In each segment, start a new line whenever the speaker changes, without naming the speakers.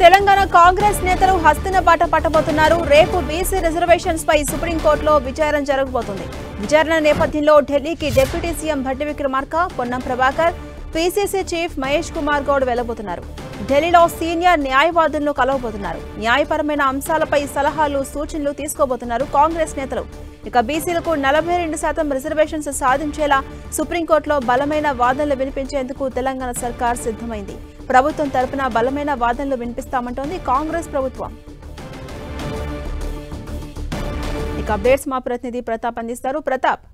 తెలంగాణ కాంగ్రెస్ నేతలు హస్తిన బాట పట్టబోతున్నారు. రేపు బీసీ రిజర్వేషన్స్ పై సుప్రీంకోర్టులో విచారణ జరగబోతుంది. విచారణ నేపథ్యంలో ఢిల్లీకి deputy CM Bhatti Vikramarka, Ponnam Prabhakar, PCC chief Mahesh Kumar Goud వెళ్లబోతున్నారు. ఢిల్లీలో సీనియర్ న్యాయవాదులను కలవబోతున్నారు. న్యాయపరమైన అంశాలపై సలహాలు, సూచనలు తీసుకోబోతున్నారు కాంగ్రెస్ నేతలు. ఇక బీసీలకు 42% రిజర్వేషన్స్ సాధించేలా సుప్రీంకోర్టులో బలమైన వాదనలు వినిపించేందుకు తెలంగాణ సర్కార్ సిద్ధమైంది. ప్రభుత్వం తరపున బలమైన వాదనలు వినిపిస్తామంటోంది కాంగ్రెస్ ప్రభుత్వం. ఇక అప్డేట్స్ మా ప్రతినిధి ప్రతాప్ అందిస్తారు. ప్రతాప్,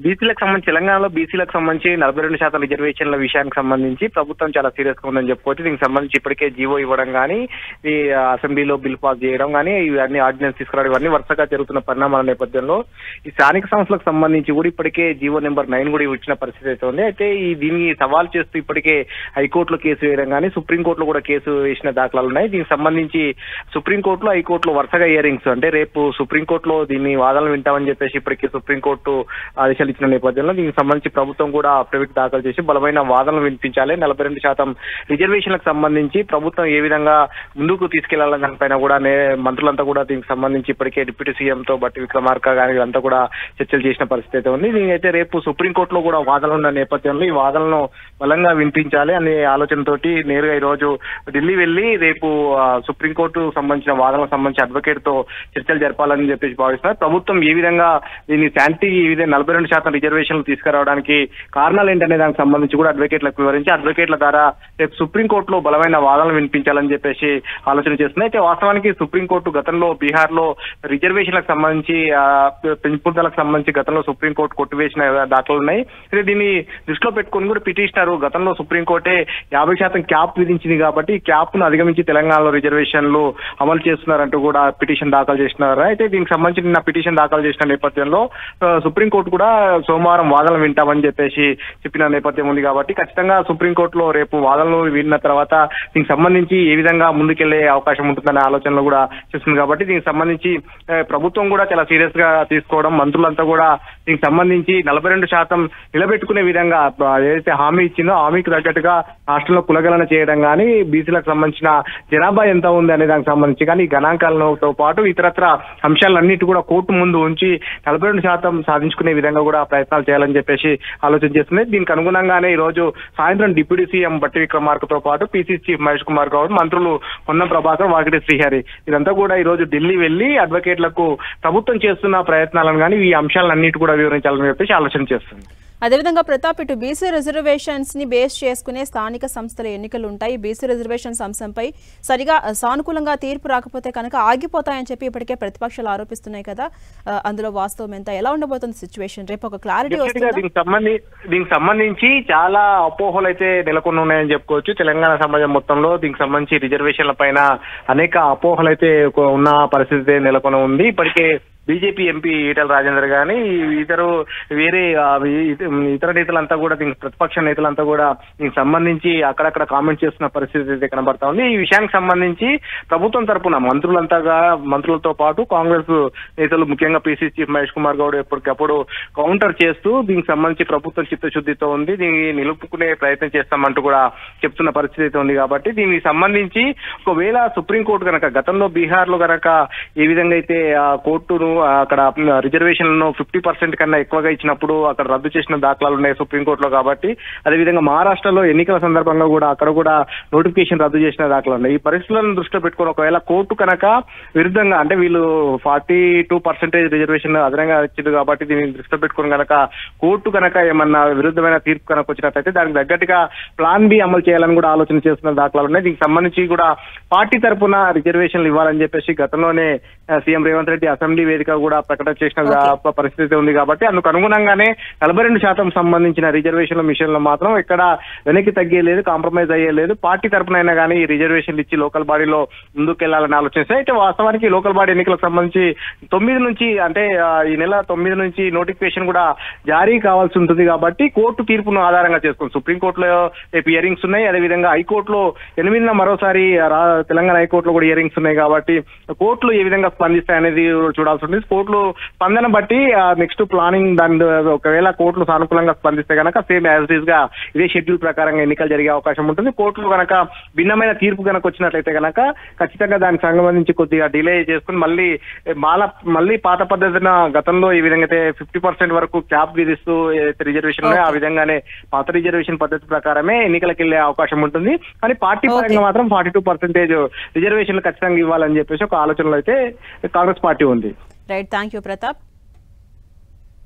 బీసీలకు సంబంధించి తెలంగాణలో బీసీలకు సంబంధించి 42% రిజర్వేషన్ల విషయానికి సంబంధించి ప్రభుత్వం చాలా సీరియస్ గా ఉందని చెప్పుకోవచ్చు. దీనికి సంబంధించి ఇప్పటికే జీవో ఇవ్వడం కానీ, ఈ అసెంబ్లీలో బిల్ పాస్ చేయడం కానీ, ఇవన్నీ ఆర్డినెన్స్ తీసుకురావడం ఇవన్నీ వరుసగా జరుగుతున్న పరిణామాల నేపథ్యంలో ఈ స్థానిక సంస్థలకు సంబంధించి కూడా ఇప్పటికే జీవో నెంబర్ 9 కూడా ఇచ్చిన పరిస్థితి అయితే ఉంది. అయితే దీన్ని సవాల్ చేస్తూ ఇప్పటికే హైకోర్టులో కేసు వేయడం కానీ, సుప్రీంకోర్టులో కూడా కేసు వేసిన దాఖలాలు ఉన్నాయి. దీనికి సంబంధించి సుప్రీంకోర్టులో, హైకోర్టులో వరుసగా హియరింగ్స్, అంటే రేపు సుప్రీంకోర్టులో దీన్ని వాదనలు వింటామని చెప్పేసి ఇప్పటికే సుప్రీంకోర్టు ఆదేశాలు ఇచ్చిన నేపథ్యంలో దీనికి సంబంధించి ప్రభుత్వం కూడా అఫిడవిట్ దాఖలు చేసి బలమైన వాదనలు వినిపించాలి. 42% రిజర్వేషన్లకు సంబంధించి ప్రభుత్వం ఏ విధంగా ముందుకు తీసుకెళ్లాలని దానిపైన కూడా మంత్రులంతా కూడా దీనికి సంబంధించి ఇప్పటికే డిప్యూటీ సీఎంతో భట్టి విక్రమార్క గారి అంతా కూడా చర్చలు చేసిన పరిస్థితి అయితే ఉంది. దీనికైతే రేపు సుప్రీంకోర్టులో కూడా వాదనలు ఉన్న నేపథ్యంలో ఈ వాదనలను బలంగా వినిపించాలి అనే ఆలోచనతోటి నేరుగా ఈ రోజు ఢిల్లీ వెళ్లి రేపు సుప్రీంకోర్టు సంబంధించిన వాదనలకు సంబంధించి అడ్వకేట్ తో చర్చలు జరపాలని చెప్పేసి భావిస్తున్నారు. ప్రభుత్వం ఏ విధంగా దీన్ని శాంతి 42% రిజర్వేషన్లు తీసుకురావడానికి కారణాలు ఏంటనే దానికి సంబంధించి కూడా అడ్వకేట్లకు వివరించి అడ్వకేట్ల ద్వారా రేపు సుప్రీంకోర్టులో బలమైన వాదనలు వినిపించాలని చెప్పేసి ఆలోచన చేస్తుంది. అయితే వాస్తవానికి సుప్రీంకోర్టు గతంలో బీహార్ లో రిజర్వేషన్లకు సంబంధించి పెంపుదలకు సంబంధించి గతంలో సుప్రీంకోర్టు కొట్టివేసిన దాఖలు ఉన్నాయి. అయితే దీన్ని దృష్టిలో పెట్టుకుని కూడా పిటిషనర్ గతంలో సుప్రీంకోర్టే 50% క్యాప్ విధించింది కాబట్టి ఈ క్యాప్ ను అధిగమించి తెలంగాణలో రిజర్వేషన్లు అమలు చేస్తున్నారంటూ కూడా పిటిషన్ దాఖలు చేస్తున్నారు. అయితే దీనికి సంబంధించి నిన్న పిటిషన్ దాఖలు చేసిన నేపథ్యంలో సుప్రీంకోర్టు కూడా సోమవారం వాదనలు వింటామని చెప్పేసి చెప్పిన నేపథ్యం ఉంది. కాబట్టి ఖచ్చితంగా సుప్రీంకోర్టులో రేపు వాదనలు విన్న తర్వాత దీనికి సంబంధించి ఏ విధంగా ముందుకెళ్లే అవకాశం ఉంటుందనే ఆలోచనలు కూడా చేస్తుంది. కాబట్టి దీనికి సంబంధించి ప్రభుత్వం కూడా చాలా సీరియస్ గా తీసుకోవడం, మంత్రులంతా కూడా దీనికి సంబంధించి 42% నిలబెట్టుకునే విధంగా ఏదైతే హామీ ఇచ్చిందో హామీకి తగ్గట్టుగా రాష్ట్రంలో కులగణన చేయడం కానీ, బీసీలకు సంబంధించిన జనాభా ఎంత ఉంది అనే దానికి సంబంధించి కానీ గణాంకాలతో పాటు ఇతరత్ర అంశాలన్నిటి కూడా కోర్టు ముందు ఉంచి 42% సాధించుకునే విధంగా కూడా ప్రయత్నాలు చేయాలని చెప్పేసి ఆలోచన చేస్తుంది. దీనికి అనుగుణంగానే ఈ రోజు సాయంత్రం డిప్యూటీ సీఎం భట్టి విక్రమార్కతో పాటు పీసీసీ చీఫ్ మహేష్ కుమార్ గౌడ్, మంత్రులు పొన్నం ప్రభాకర్, వాకిటి శ్రీహరి ఇదంతా కూడా ఈ రోజు ఢిల్లీ వెళ్లి అడ్వకేట్లకు ప్రభుత్వం చేస్తున్న ప్రయత్నాలను కానీ ఈ అంశాలన్నిటి కూడా వివరించాలని చెప్పేసి ఆలోచన చేస్తుంది.
అదేవిధంగా ప్రతాప్, ఇటు బీసీ రిజర్వేషన్స్ ని బేస్ చేసుకునే స్థానిక సంస్థల ఎన్నికలు ఉంటాయి. బీసీ రిజర్వేషన్స్ అంశంపై సరిగా సానుకూలంగా తీర్పు రాకపోతే కనుక ఆగిపోతాయని చెప్పి ఇప్పటికే ప్రతిపక్షాలు ఆరోపిస్తున్నాయి కదా, అందులో వాస్తవం ఎంత, ఎలా ఉండబోతుంది సిచ్యువేషన్? రేపు ఒక క్లారిటీ వస్తుంది.
దీనికి సంబంధించి చాలా అపోహలు అయితే నెలకొని ఉన్నాయని చెప్పుకోవచ్చు. తెలంగాణ సమాజం మొత్తంలో దీనికి సంబంధించి రిజర్వేషన్ల పైన అనేక అపోహలు అయితే ఉన్న పరిస్థితి నెలకొని ఉంది. ఇప్పటికే బీజేపీ ఎంపీ ఈటల రాజేందర్ గాని వేరే ఇతర నేతలంతా కూడా దీనికి ప్రతిపక్ష నేతలంతా కూడా దీనికి సంబంధించి అక్కడక్కడ కామెంట్ చేస్తున్న పరిస్థితి అయితే కనబడతా ఉంది. ఈ విషయానికి సంబంధించి ప్రభుత్వం తరపున మంత్రులతో పాటు కాంగ్రెస్ నేతలు, ముఖ్యంగా పీసీసీ చీఫ్ మహేష్ కుమార్ గౌడ్ ఎప్పటికప్పుడు కౌంటర్ చేస్తూ దీనికి సంబంధించి ప్రభుత్వం చిత్తశుద్ధితో ఉంది, దీన్ని నిలుపుకునే ప్రయత్నం చేస్తామంటూ కూడా చెప్తున్న పరిస్థితి అయితే ఉంది. కాబట్టి దీనికి సంబంధించి ఒకవేళ సుప్రీంకోర్టు కనుక గతంలో బీహార్ లో కనుక ఏ విధంగా అయితే కోర్టును అక్కడ రిజర్వేషన్లను 50% కన్నా ఎక్కువగా ఇచ్చినప్పుడు అక్కడ రద్దు చేసిన దాఖలాలు ఉన్నాయి సుప్రీంకోర్టులో. కాబట్టి అదేవిధంగా మహారాష్ట్రలో ఎన్నికల సందర్భంగా కూడా అక్కడ కూడా నోటిఫికేషన్ రద్దు చేసిన దాఖలాలు ఉన్నాయి. ఈ పరిస్థితులను దృష్టిలో పెట్టుకుని ఒకవేళ కోర్టు కనుక విరుద్ధంగా, అంటే వీళ్ళు 42% రిజర్వేషన్ అదనంగా ఇచ్చింది కాబట్టి దీన్ని దృష్టిలో పెట్టుకుని కనుక కోర్టు కనుక ఏమన్నా విరుద్ధమైన తీర్పు కనుక వచ్చినట్లయితే దానికి తగ్గట్టుగా ప్లాన్ బి అమలు చేయాలని కూడా ఆలోచన చేస్తున్న దాఖలాలు ఉన్నాయి. దీనికి సంబంధించి కూడా పార్టీ తరఫున రిజర్వేషన్లు ఇవ్వాలని చెప్పేసి గతంలోనే సీఎం రేవంత్ రెడ్డి అసెంబ్లీ వేదిక కూడా ప్రకటన చేసిన పరిస్థితి ఉంది. కాబట్టి అందుకు అనుగుణంగానే 42% సంబంధించిన రిజర్వేషన్ల విషయంలో మాత్రం ఇక్కడ వెనక్కి తగ్గేలేదు, కాంప్రమైజ్ అయ్యేలేదు. పార్టీ తరఫునైనా కానీ ఈ రిజర్వేషన్లు ఇచ్చి లోకల్ బాడీలో ముందుకెళ్లాలని ఆలోచిస్తే, అయితే వాస్తవానికి లోకల్ బాడీ ఎన్నికలకు సంబంధించి 9 నుంచి, అంటే ఈ నెల 9 నుంచి నోటిఫికేషన్ కూడా జారీ కావాల్సి ఉంటుంది. కాబట్టి కోర్టు తీర్పును ఆధారంగా చేసుకుని సుప్రీంకోర్టులో రేపు హియరింగ్స్ ఉన్నాయి. అదేవిధంగా హైకోర్టులో 8న మరోసారి తెలంగాణ హైకోర్టులో కూడా హియరింగ్స్ ఉన్నాయి. కాబట్టి కోర్టులు ఏ విధంగా స్పందిస్తాయనేది చూడాల్సి ఉంటుంది. ఉంటుంది. కోర్టులు స్పందన బట్టి నెక్స్ట్ ప్లానింగ్ దాని ఒకవేళ కోర్టులు సానుకూలంగా స్పందిస్తే కనుక సేమ్ యాజ్ ఇట్ ఈస్ గా ఇదే షెడ్యూల్ ప్రకారంగా ఎన్నికలు జరిగే అవకాశం ఉంటుంది. కోర్టులు కనుక భిన్నమైన తీర్పు కనుక వచ్చినట్లయితే కనుక ఖచ్చితంగా దానికి సంబంధించి కొద్దిగా డిలే చేసుకుని మళ్ళీ పాత పద్ధతిన గతంలో ఈ విధంగా అయితే 50% వరకు క్యాప్ విధిస్తూ రిజర్వేషన్ ఆ విధంగానే పాత రిజర్వేషన్ పద్ధతి ప్రకారమే ఎన్నికలకు వెళ్లే అవకాశం ఉంటుంది. కానీ పార్టీ పరంగా మాత్రం 42% రిజర్వేషన్లు ఖచ్చితంగా ఇవ్వాలని చెప్పేసి ఒక ఆలోచనలో అయితే కాంగ్రెస్ పార్టీ ఉంది.
Right, thank you Pratap.